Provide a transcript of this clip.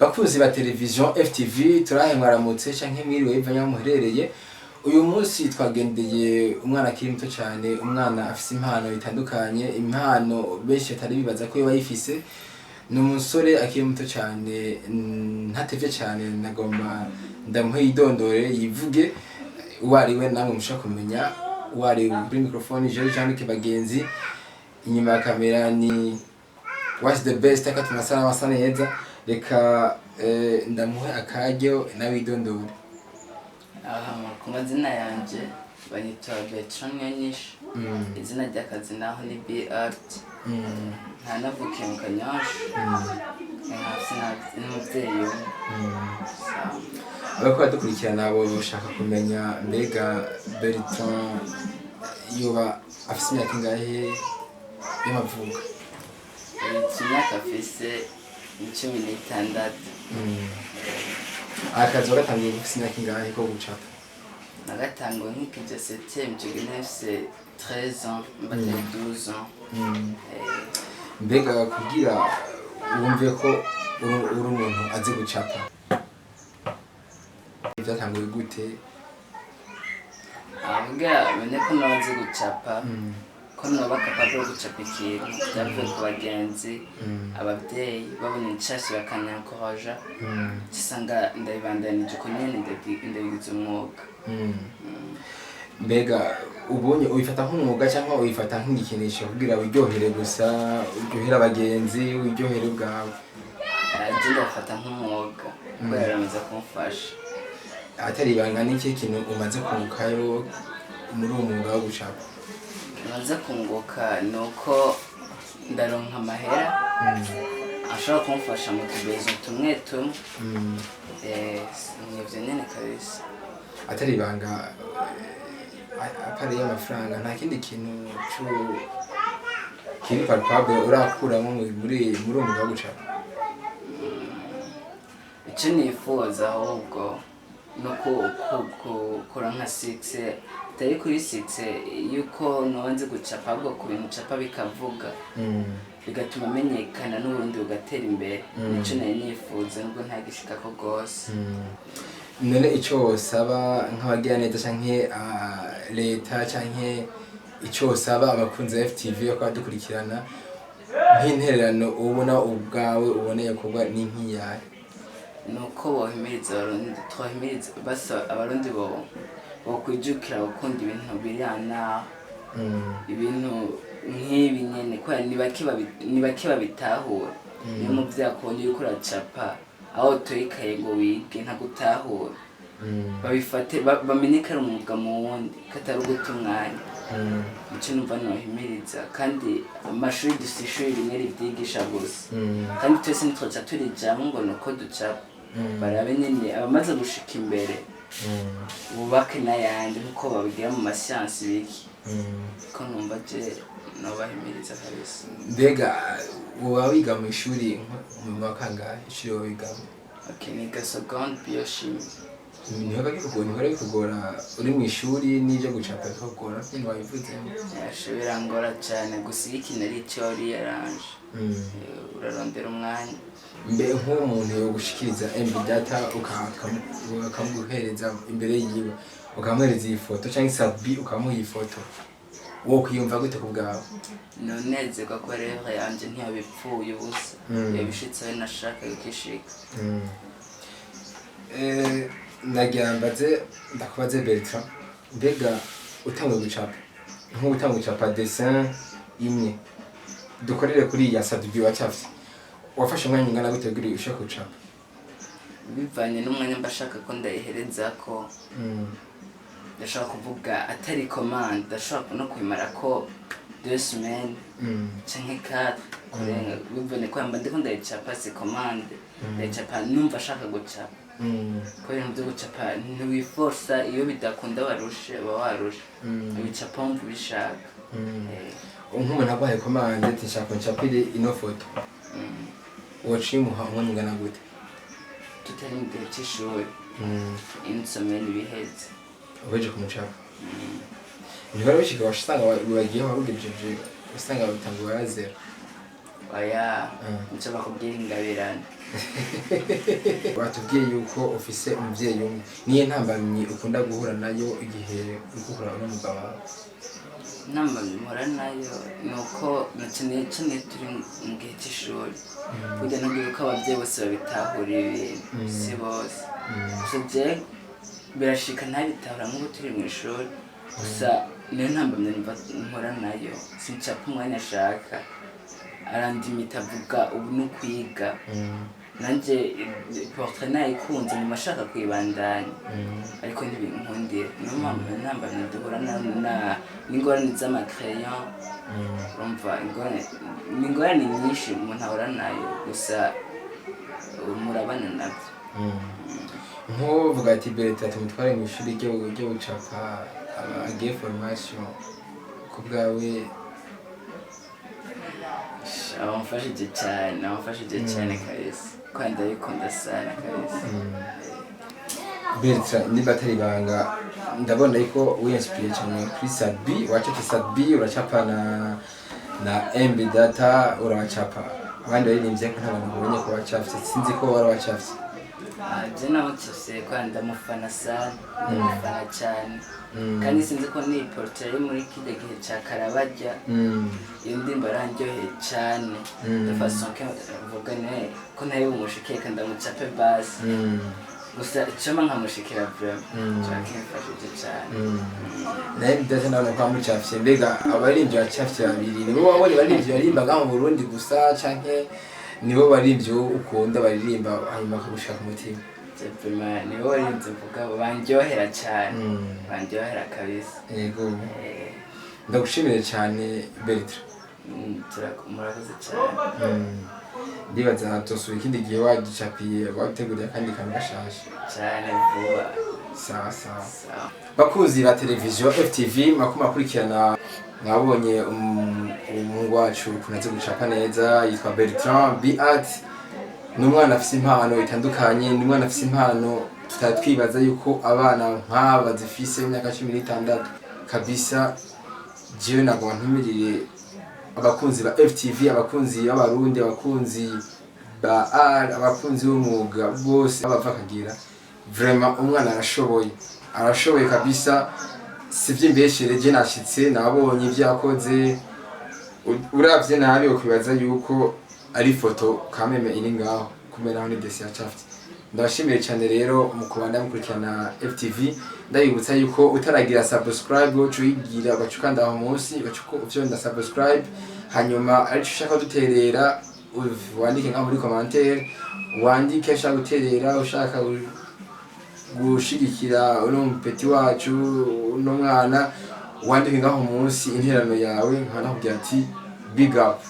Bakuzi ba television FTV turahe mwaramutse canke mwiriwe bivanya muherereye. Uyu munsi twagendeye umwana akiri muto cyane, umwana afise impano itandukanye, impano benshi atari bibaza ko yoba yifise. Ni umusore akiri muto cyane, ntatevye cyane, nagomba ndamuhe idondore yivuge uwariwe namwe mushaka kumenya uwari kuri microphone jewe cyandike bagenzi. Inyuma ya kamera ni what's the best akatunasana basa neza. Reka ndamuhe akaryo nawe idondore. Ku mazina yanje banyita Dessin, izina ry'akazi naho ni Art. Ntanavukiye mu Kanyosha, n'umuvyeyi abako badukurikirana abo bashaka kumenya mbega Bertrand yoba afise imyaka ingahe y'amavuko? imyaka afise 16. Akazi wagatangiye ufise imyaka ingahe ko gucapa? Nagatanguye nk'ikije 7e, nafise 13 ans, mbateye 12 ans. Mbega kugira wumve ko uri umuntu azi gucapa, byatanguye gute? Kugira bene ko nazi gucapa, ko noba capable gucapa ikintu byavuye ku bagenzi, abavyeyi babona inshasi bakanyankoraja, gisanga ndabibandanije ko nyene ndabigize umwuga. Mbega ubonye ubifata nk'umwuga cyangwa ubifata nk'igikinisho kugira wiryohere gusa, uryohere abagenzi, wiryohere ubwawe? Je ndafata nk'umwuga kubera yaramaze kumfasha. Atari ibanga n'iki kintu umaze kungukayo muri uwo mwuga wo gucapa? Maze kunguka nuko ndaronka amahera ashobora kumfasha mu tubezo tumwe tumwe. Nivyo nyene kabisa. Atari ibanga apari y'amafaranga nta kindi kintu kiri palpable urakuramo muri uwo mwuga wo gucapa? Icyo nifuza ahubwo nuko kora nka 6 tari kuri 6 yuko nonze gucapa ahubwo ku bintu capa bikavuga bigatuma menyekana n'uburundi bugatera imbere. Nico nari nifuza nubwo ntagishikako gose. None ico wosaba nk'abagira neza canke leta canke ico wosaba abakunzi ba FTV yo kwadukurikirana nk'intererano ubona ubwawe uboneye kuba ni nk'iyahe? Nuko bohimiriza abarundi, twahimiriza basa abarundi bokwijukira gukunda ibintu birana, ibintu nk'ibi nyene kubera ni bake babitahura. Niyo muvyo yakubonye yuko uracapa aho toyikaye ngo wige ntagutahura, babifate bamenye ko ari umwuga mu wundi katari uguta umwanya. Nico numva nohimiriza, kandi amashuri dufise ishuri rimwe rivyigisha gusa, kandi twese ntitwoca turijamwo ngo nuko ducapa. Barabe nyene abamaze gushika imbere bubake n'ayandi nkuko babigira mu masiyansi biki. Ko numva je nobahimiriza kabisa. Mbega woba wiga mu ishuri mu mwaka kangahe? Ishuri woba wigamo? Niga seconde biochimie. Niho bikugora uri mu ishuri n'ivyo gucapa bikugora nyene wabivuze? Birangora cane gusa iyo ikintu ari theory yaranje, urarondera umwanya. Mbe nk'umuntu yo gushikiriza data ukamuhereza imbere yiwe, ukamuhereza iyi foto canke sabi ukamuha iyi foto, wo kwiyumva gute ku bwawe? Nonezerwa ko rero yanje ntiyabipfuye ubusa, yabishitse we nashaka gukishika. Nagira mbaze ndakubaze Bertrand, mbega utanguye gucapa nk'utanguye gucapa Dessin imwe dukorere kuri ya sabi wacafye, wafashe umwanya ungana gute kugira ushaka gucapa? Bivanye n'umwanya mbashaka ko ndayiherezako. Ndashaka kuvuga atari commande, ndashaka no kwimara ko 2 semaines canke 4 kurenga. Bivanye ko mba ndiko ndayicapa si commande, ndayicapa numva ashaka gucapa. Ko ibintu byo gucapa ntiwiforsa, iyo bidakunda warushe warushe, ubicapa wumva ubishaka. Nk'umuntu abaye commande ati nshaka ncapire ino foto, wacimuha umwanya ungana gute? Tutari mu gihe c'ishuri, insomeni biheze uheje kumucapa. Ntibara bishika washanga wagiye warugejeje usanga bitanguye 0. oya nico bakubwira ingabirane. Watubwiye yuko ufise umuvyeyi umwe, niye ntambamyi ukunda guhura nayo igihe uriko uhura n'umugabo wawe? Intambamyi mpura nayo nuko nakeneye turi mu gihe c'ishuri, burya nubwira ko abavyeyi bose babitahura ibintu si bose, gusa je birashika ntabitahura nk'ubu turi mw'ishuri, gusa niyo ntambamyi mpura nayo, sincapa umwanya ashaka arandimita avuga ubu n'ukwiga, nanje portrait nayikunze nyuma ashaka kuyibandanya ariko ntibinkundira, niyo mpamvu intambamyi duhura n'ingorane z'amacrayon, urumva ingorane nyinshi umuntu ahura nayo, gusa murabana navyo. Nk'uvuga ati Bertrand tumutware mw'ishuri ryo gucapa agiye formation, ku bwawe abamfashije cyane kabisa, kandi ndabikunda sana kabisa. Bertrand niba atari ibanga ndabona yuko winspire cyane kuri Sadbi, wacapa Sadbi, uracapa na MB Data, uracapa abandi baririmbye ko ntabwo mbonye ko wacafye, sinzi ko wari wacafye. Je nawucafye kandi ndamufana sana, ndamufana cyane, kandi sinzi ko ni portrait yo muri kide gihe ca Karabarya, iyo ndimba arandyoheye cyane de façon que vuga ne ko nayo umushikira kandi ndamucape base, gusa icyo nkamushikira vraiment cyakimfashije cyane. naye bidase ndabona ko amucafye. Mbega abaririmbyi bacafye babiri nibo wabonye baririmbyi barimbaga mu Burundi gusa canke nibo baririmbyi ukunda baririmba hanyuma bakagushaka umutima? Vraiment nibo baririmbyi mvuga bandyohera cyane, bandyohera kabisa. Yego, ndagushimire cyane Bertrand. Murakoze cyane. Ndibaza tosubira ikindi gihe waducapiye, wateguriye kandi kantu gashasha cyane vuba. sawa sawa. Bakunzi ba televiziyo FTV makurikirana, mwabonye umuhungu wacu kunaze gucapa neza, yitwa Bertrand Art. N'umwana afise impano itandukanye, n'umwana afise impano tutatwibaza yuko abana nk'aba zifise imyaka 16 kabisa. Jewe nagwa ntumirire abakunzi ba FTV, abakunzi b'abarundi, abakunzi ba art, abakunzi b'umwuga bose abavakagira, vraiment umwana arashoboye kabisa, sivyo imbeshere. Je nashitse nabonye ivyo yakoze, uravye nabi ukwibaza yuko ari foto kameme iri ngaho kumera aho ni Dessin yacafye. Ndabashimiye cyane rero mu kubanda mukurikirana FTV, ndabibutsa yuko utaragira subscribe ucuyigira agacukanda aho munsi gacuko ufyonda subscribe, hanyuma ari ushaka duterera wandike nka muri commentaire, wandike ushaka guterera, ushaka gushigikira uno mpeti wacu uno mwana, wandike ngaho munsi interano yawe, nkana kugira ati big up.